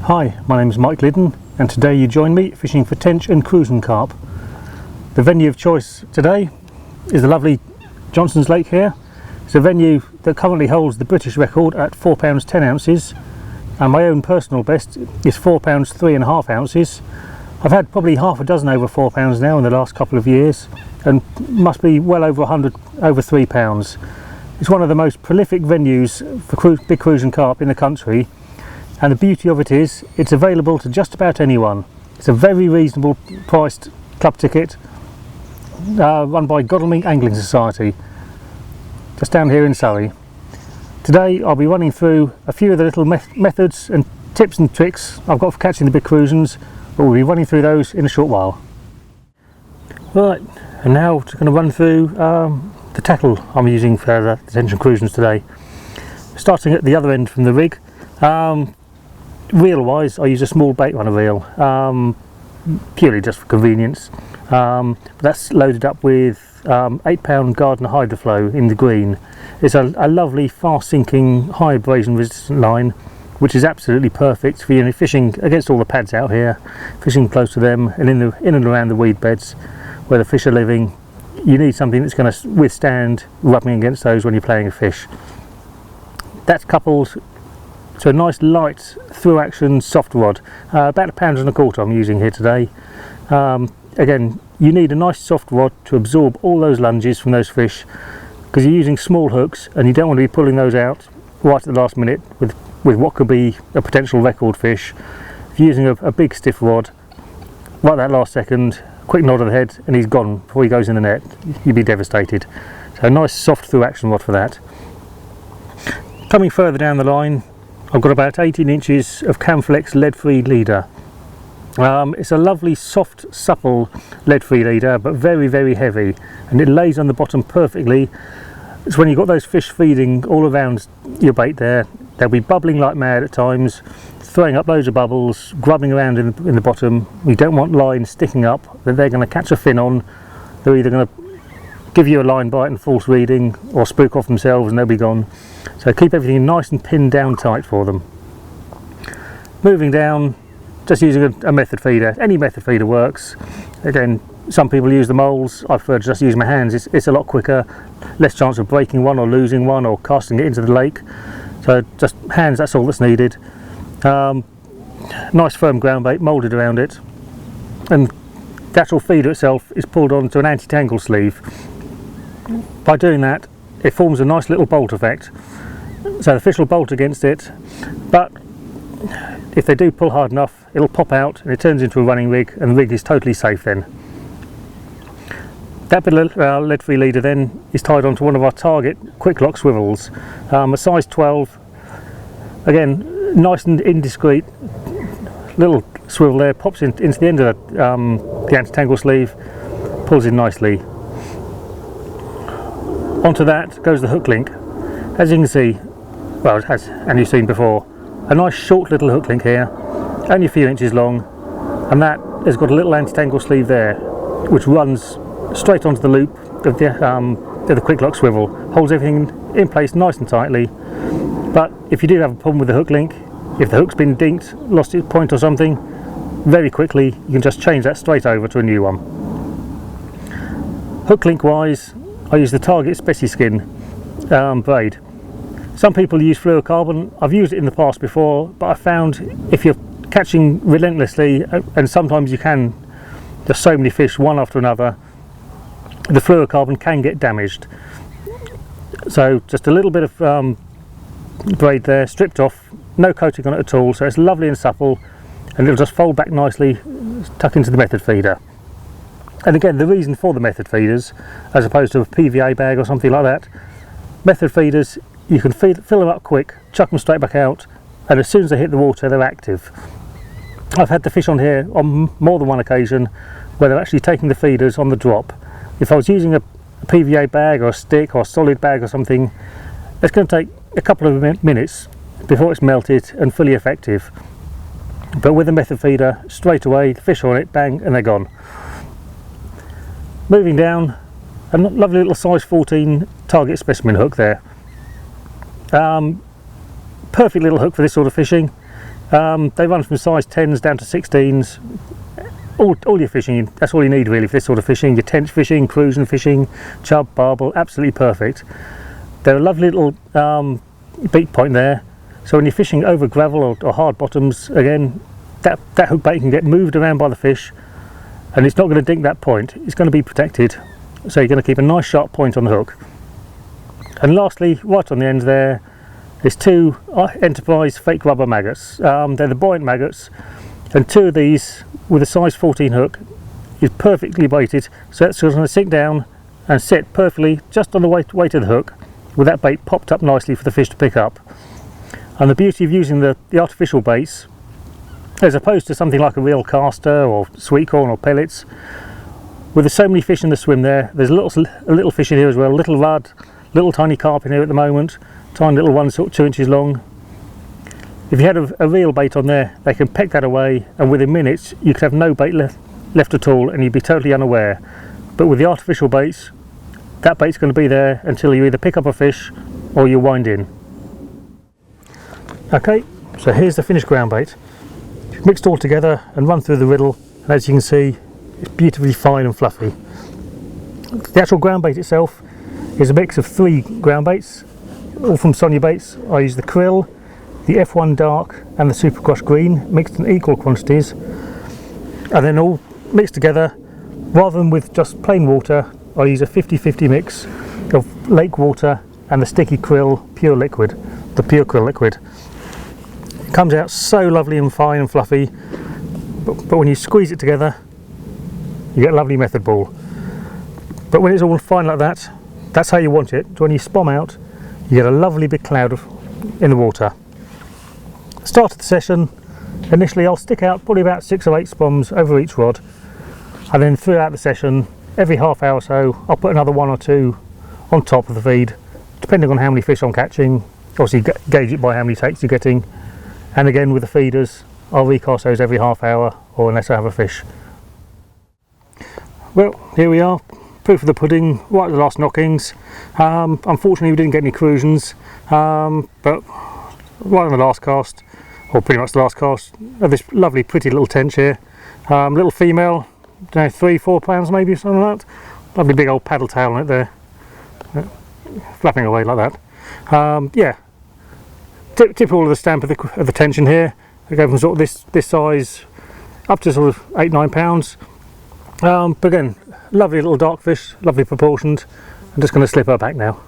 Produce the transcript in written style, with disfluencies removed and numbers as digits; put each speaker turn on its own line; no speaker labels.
Hi, my name is Mike Liddon, and today you join me fishing for tench and Crucian Carp. The venue of choice today is the lovely Johnson's Lake here. It's a venue that currently holds the British record at 4 pounds 10 ounces, and my own personal best is 4 pounds 3.5 ounces. I've had probably half a dozen over 4 pounds now in the last couple of years, and must be well over 100 over 3 pounds. It's one of the most prolific venues for big Crucian carp in the country. And the beauty of it is, it's available to just about anyone. It's a very reasonable priced club ticket run by Godalming Angling Society, just down here in Surrey. Today I'll be running through a few of the little methods and tips and tricks I've got for catching the big Crucians, but we'll be running through those in a short while. Right, and now just going to run through the tackle I'm using for the tench and Crucians today. Starting at the other end from the rig. Reel wise, I use a small bait runner reel, purely just for convenience. But that's loaded up with 8 pound Gardner Hydroflow in the green. It's a lovely fast sinking high abrasion resistant line, which is absolutely perfect for fishing against all the pads out here, fishing close to them and in and around the weed beds where the fish are living. You need something that's going to withstand rubbing against those when you're playing a fish. That's coupled to a nice light through action soft rod, about 1.25 pounds I'm using here today. Again, you need a nice soft rod to absorb all those lunges from those fish, because you're using small hooks and you don't want to be pulling those out right at the last minute with what could be a potential record fish. If you're using a big stiff rod, right that last second, quick nod of the head and he's gone before he goes in the net. You'd be devastated. So a nice soft through action rod for that. Coming further down the line, I've got about 18 inches of Camflex lead-free leader. It's a lovely soft supple lead-free leader, but very very heavy, and it lays on the bottom perfectly. It's when you've got those fish feeding all around your bait there, they'll be bubbling like mad at times, throwing up loads of bubbles, grubbing around in the bottom. You don't want lines sticking up that they're going to catch a fin on. They're either going to give you a line bite and false reading, or spook off themselves and they'll be gone. So keep everything nice and pinned down tight for them. Moving down, just using a method feeder. Any method feeder works. Again, some people use the moles. I prefer to just use my hands. It's a lot quicker, less chance of breaking one or losing one or casting it into the lake. So just hands, that's all that's needed. Nice firm ground bait moulded around it, and the actual feeder itself is pulled onto an anti-tangle sleeve. By doing that, it forms a nice little bolt effect, so the fish will bolt against it, but if they do pull hard enough, it'll pop out and it turns into a running rig, and the rig is totally safe then. That bit of lead-free leader then is tied onto one of our target quick lock swivels, a size 12. Again, nice and indiscreet little swivel there, pops into the end of the anti-tangle sleeve, pulls in nicely. Onto that goes the hook link. As you can see, well, and you've seen before, a nice short little hook link here, only a few inches long, and that has got a little anti-tangle sleeve there, which runs straight onto the loop of the quick lock swivel, holds everything in place nice and tightly. But if you do have a problem with the hook link, if the hook's been dinked, lost its point or something, very quickly you can just change that straight over to a new one. Hook link wise, I use the Target Speci-Skin braid. Some people use fluorocarbon. I've used it in the past before, but I found if you're catching relentlessly, and sometimes you can, there's so many fish one after another, the fluorocarbon can get damaged. So just a little bit of braid there, stripped off, no coating on it at all, so it's lovely and supple, and it'll just fold back nicely, tuck into the method feeder. And again, the reason for the method feeders, as opposed to a PVA bag or something like that, method feeders, you can fill them up quick, chuck them straight back out, and as soon as they hit the water, they're active. I've had the fish on here on more than one occasion where they're actually taking the feeders on the drop. If I was using a PVA bag or a stick or a solid bag or something, it's going to take a couple of minutes before it's melted and fully effective. But with a method feeder, straight away, the fish are on it, bang, and they're gone. Moving down, a lovely little size 14 Target specimen hook there. Perfect little hook for this sort of fishing. They run from size 10s down to 16s. All your fishing, that's all you need really for this sort of fishing. Your tench fishing, cruising fishing, chub, barbel, absolutely perfect. They're a lovely little beak point there, so when you're fishing over gravel or hard bottoms, again, that hook bait can get moved around by the fish and it's not going to dink that point. It's going to be protected, so you're going to keep a nice sharp point on the hook. And lastly, right on the end there, there's two Enterprise fake rubber maggots. They're the buoyant maggots, and two of these with a size 14 hook is perfectly weighted, so that's going to sink down and sit perfectly just on the weight of the hook, with that bait popped up nicely for the fish to pick up. And the beauty of using the artificial baits, as opposed to something like a real caster or sweet corn or pellets, with there's so many fish in the swim there, there's a little fish in here as well, little rudd, little tiny carp in here at the moment, tiny little ones sort of 2 inches long. If you had a real bait on there, they can peck that away, and within minutes you could have no bait left at all and you'd be totally unaware. But with the artificial baits, that bait's going to be there until you either pick up a fish or you wind in. Okay, so here's the finished ground bait. Mixed all together and run through the riddle, and as you can see, it's beautifully fine and fluffy. The actual ground bait itself is a mix of 3 ground baits, all from Sonia Baits. I use the krill, the F1 dark and the super crush green, mixed in equal quantities, and then all mixed together. Rather than with just plain water, I use a 50-50 mix of lake water and the sticky krill pure liquid, the pure krill liquid. It comes out so lovely and fine and fluffy, but when you squeeze it together you get a lovely method ball. But when it's all fine like that, that's how you want it. So when you spom out, you get a lovely big cloud in the water. Start of the session, initially I'll stick out probably about 6 or 8 spoms over each rod, and then throughout the session, every half hour or so, I'll put another 1 or 2 on top of the feed, depending on how many fish I'm catching. Obviously gauge it by how many takes you're getting, and again with the feeders, I'll recast those every half hour or unless I have a fish. Well, here we are, proof of the pudding, right at the last knockings. Unfortunately we didn't get any crucians, but right on the last cast, or pretty much the last cast, of this lovely pretty little tench here. Little female, I don't know, 3-4 pounds maybe, something like that. Lovely big old paddle tail on it there, flapping away like that. Yeah, typical of the stamp of the tension here. They go from sort of this size up to sort of 8-9 pounds. But again, lovely little dark fish, lovely proportioned. I'm just going to slip her back now.